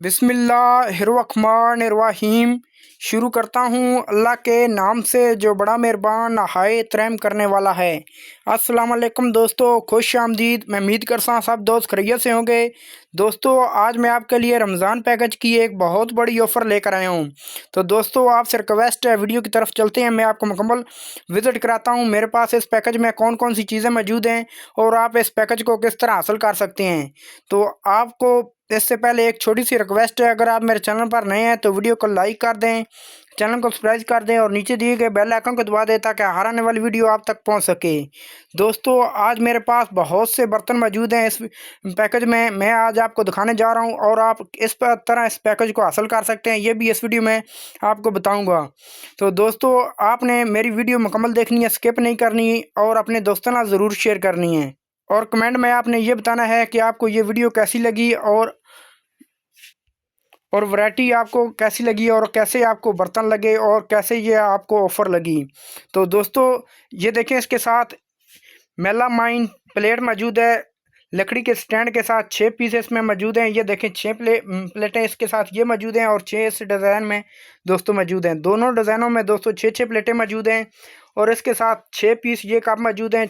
बिस्मिल्लाहिर्रहमानिर्रहीम। शुरू करता हूँ अल्लाह के नाम से जो बड़ा मेहरबान नहायत रहम करने वाला है। अस्सलाम वालेकुम दोस्तों, खुश आमदीद। मैं उम्मीद करता हूँ सब दोस्त खैरियत से होंगे। दोस्तों, आज मैं आपके लिए रमज़ान पैकेज की एक बहुत बड़ी ऑफ़र लेकर आया हूँ। तो दोस्तों, आपसे रिक्वेस्ट है, वीडियो की तरफ चलते हैं। मैं आपको मुकम्मल विज़िट कराता हूँ मेरे पास इस पैकेज में कौन कौन सी चीज़ें मौजूद हैं और आप इस पैकेज को किस तरह हासिल कर सकते हैं। तो आपको इससे पहले एक छोटी सी रिक्वेस्ट है, अगर आप मेरे चैनल पर नए हैं तो वीडियो को लाइक कर दें, चैनल को सब्सक्राइब कर दें और नीचे दिए गए बेल आइकन को दबा दें ताकि हर आने वाली वीडियो आप तक पहुंच सके। दोस्तों, आज मेरे पास बहुत से बर्तन मौजूद हैं इस पैकेज में। मैं आज आपको दिखाने जा रहा हूं और आप इस तरह इस पैकेज को हासिल कर सकते हैं, ये भी इस वीडियो में आपको बताऊँगा। तो दोस्तों, आपने मेरी वीडियो मुकम्मल देखनी है, स्किप नहीं करनी और अपने दोस्तों के साथ ज़रूर शेयर करनी है। और कमेंट में आपने ये बताना है कि आपको ये वीडियो कैसी लगी और वैरायटी आपको कैसी लगी और कैसे आपको बर्तन लगे और कैसे ये आपको ऑफ़र लगी। तो दोस्तों, ये देखें, इसके साथ मेलामाइन प्लेट मौजूद है। लकड़ी के स्टैंड के साथ 6 पीस इसमें मौजूद हैं। ये देखें, 6 प्लेटें इसके साथ ये मौजूद हैं और 6 इस डिज़ाइन में दोस्तों मौजूद हैं। दोनों डिज़ाइनों में दोस्तों 6-6 प्लेटें मौजूद हैं और इसके साथ 6 पीस ये कप मौजूद हैं,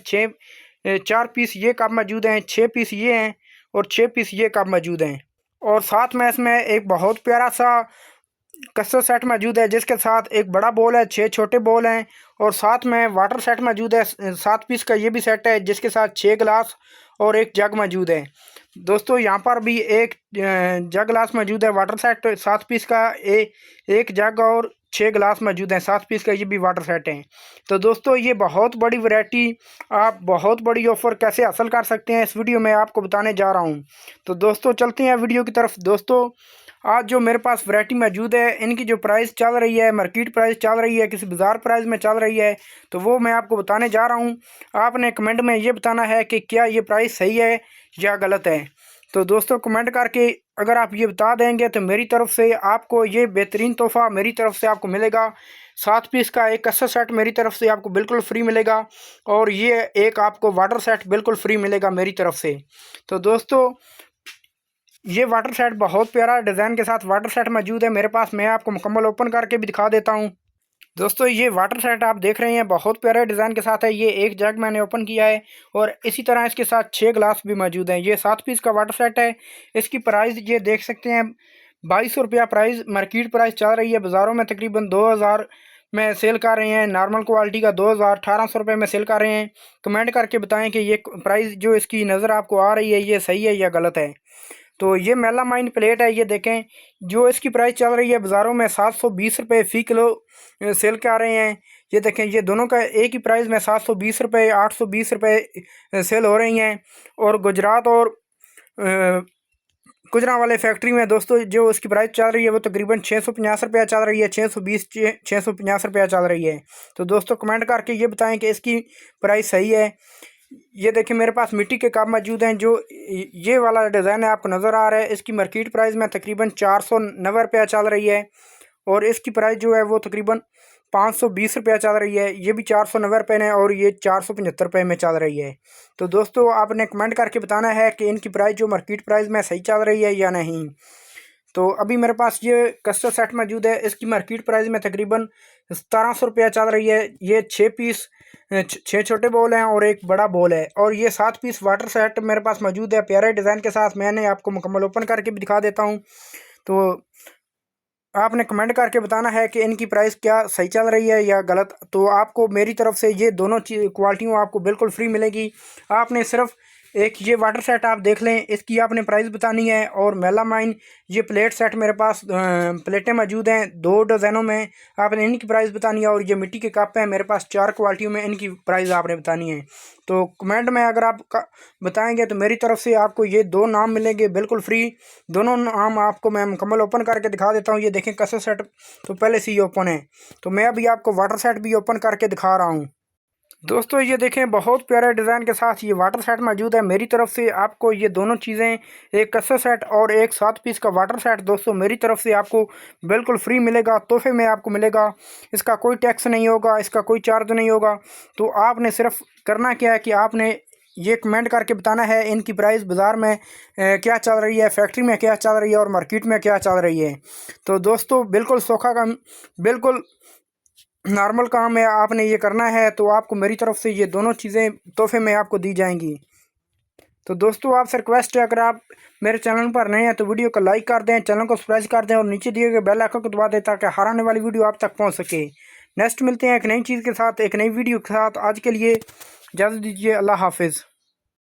4 पीस ये कप मौजूद हैं, 6 पीस ये हैं और 6 पीस ये कप मौजूद हैं। और साथ में इसमें एक बहुत प्यारा सा कस्टर्ड सेट मौजूद है जिसके साथ एक बड़ा बोल है, 6 छोटे बोल हैं और साथ में वाटर सेट मौजूद है। 7 पीस का ये भी सेट है जिसके साथ 6 गिलास और एक जग मौजूद है। दोस्तों, यहाँ पर भी एक जग गिलास मौजूद है, वाटर सेट 7 पीस का, एक जग और 6 गिलास मौजूद हैं। 7 पीस का ये भी वाटर सेट है। तो दोस्तों, ये बहुत बड़ी वैरायटी, आप बहुत बड़ी ऑफ़र कैसे हासिल कर सकते हैं इस वीडियो में आपको बताने जा रहा हूँ। तो दोस्तों, चलते हैं वीडियो की तरफ। दोस्तों, आज जो मेरे पास वैरायटी मौजूद है, इनकी जो प्राइस चल रही है, मार्केट प्राइस चल रही है, किसी बाज़ार प्राइस में चल रही है, तो वो मैं आपको बताने जा रहा हूँ। आपने कमेंट में ये बताना है कि क्या ये प्राइस सही है या गलत है। तो दोस्तों, कमेंट करके अगर आप ये बता देंगे तो मेरी तरफ से आपको ये बेहतरीन तोहफ़ा मेरी तरफ से आपको मिलेगा। 7 पीस का एक कस्टर्ड सेट मेरी तरफ से आपको बिल्कुल फ्री मिलेगा और ये एक आपको वाटर सेट बिल्कुल फ्री मिलेगा मेरी तरफ से। तो दोस्तों, ये वाटर सेट बहुत प्यारा डिज़ाइन के साथ वाटर सेट मौजूद है मेरे पास। मैं आपको मुकम्मल ओपन करके भी दिखा देता हूँ। दोस्तों, ये वाटर सेट आप देख रहे हैं, बहुत प्यारे डिज़ाइन के साथ है। ये एक जग मैंने ओपन किया है और इसी तरह इसके साथ 6 गिलास भी मौजूद हैं। ये 7 पीस का वाटर सेट है। इसकी प्राइस ये देख सकते हैं, 2200 रुपया प्राइस मार्केट प्राइस चल रही है। बाज़ारों में तकरीबन 2000 में सेल कर रहे हैं। नॉर्मल क्वालिटी का 2000 1800 रुपये में सेल कर रहे हैं। कमेंट करके बताएं कि ये प्राइस जो इसकी नज़र आपको आ रही है, ये सही है या गलत है। तो ये मेलामाइन प्लेट है, ये देखें, जो इसकी प्राइस चल रही है बाज़ारों में 720 रुपये फ़ी किलो सेल कर रहे हैं। ये देखें, ये दोनों का एक ही प्राइस में 720 रुपये 820 रुपये सेल हो रही हैं। और गुजरात और गुजरांवाले फैक्ट्री में दोस्तों जो इसकी प्राइस चल रही है वो तकरीबन 650 रुपया चल रही है, 620 650 रुपया चल रही है। तो दोस्तों, कमेंट करके ये बताएं कि इसकी प्राइस सही है। ये देखिए, मेरे पास मिट्टी के कप मौजूद हैं। जो ये वाला डिज़ाइन है आपको नज़र आ रहा है, इसकी मार्केट प्राइस में तकरीबन 490 रुपया चल रही है और इसकी प्राइस जो है वो तकरीबन 520 रुपया चल रही है। ये भी 490 रुपये में और ये 475 रुपये में चल रही है। तो दोस्तों, आपने कमेंट करके बताना है कि इनकी प्राइस जो मार्केट प्राइस में सही चल रही है या नहीं। तो अभी मेरे पास ये कस्टर्ड सेट मौजूद है। इसकी मार्केट प्राइस में तकरीबन 1700 रुपया चल रही है। ये 6 पीस 6 छोटे बॉल हैं और एक बड़ा बॉल है और ये 7 पीस वाटर सेट मेरे पास मौजूद है प्यारे डिज़ाइन के साथ। मैंने आपको मुकम्मल ओपन करके भी दिखा देता हूँ। तो आपने कमेंट करके बताना है कि इनकी प्राइस क्या सही चल रही है या गलत। तो आपको मेरी तरफ से ये दोनों क्वालिटियों आपको बिल्कुल फ्री मिलेगी। आपने सिर्फ एक ये वाटर सेट आप देख लें, इसकी आपने प्राइस बतानी है। और मेलामाइन ये प्लेट सेट मेरे पास प्लेटें मौजूद हैं 2 डिज़ाइनों में, आपने इनकी प्राइस बतानी है। और ये मिट्टी के कप हैं मेरे पास 4 क्वालिटियों में, इनकी प्राइस आपने बतानी है। तो कमेंट में अगर आप बताएंगे तो मेरी तरफ से आपको ये 2 नाम मिलेंगे बिल्कुल फ्री। दोनों नाम आपको मैं मुकम्मल ओपन करके दिखा देता हूँ। ये देखें, कस्टर्ड सेट तो पहले से ही ओपन है, तो मैं अभी आपको वाटर सेट भी ओपन करके दिखा रहा हूँ। दोस्तों, ये देखें, बहुत प्यारे डिज़ाइन के साथ ये वाटर सेट मौजूद है मेरी तरफ से। आपको ये दोनों चीज़ें, एक कस्टर्ड सेट और एक 7 पीस का वाटर सेट दोस्तों मेरी तरफ से आपको बिल्कुल फ्री मिलेगा, तोहफे में आपको मिलेगा। इसका कोई टैक्स नहीं होगा, इसका कोई चार्ज नहीं होगा। तो आपने सिर्फ करना क्या है कि आपने ये कमेंट करके बताना है इनकी प्राइस बाज़ार में क्या चल रही है, फैक्ट्री में क्या चल रही है और मार्केट में क्या चल रही है। तो दोस्तों बिल्कुल सौखा काम, बिल्कुल नॉर्मल काम है, आपने ये करना है तो आपको मेरी तरफ से ये दोनों चीज़ें तोहफे में आपको दी जाएंगी। तो दोस्तों आपसे रिक्वेस्ट है, अगर आप मेरे चैनल पर नए हैं तो वीडियो को लाइक कर दें, चैनल को सब्सक्राइब कर दें और नीचे दिए गए बेल आइकन को दबा दें ताकि हर आने वाली वीडियो आप तक पहुंच सके। नेक्स्ट मिलते हैं एक नई चीज़ के साथ, एक नई वीडियो के साथ। आज के लिए इजाज़त दीजिए, अल्लाह हाफिज़।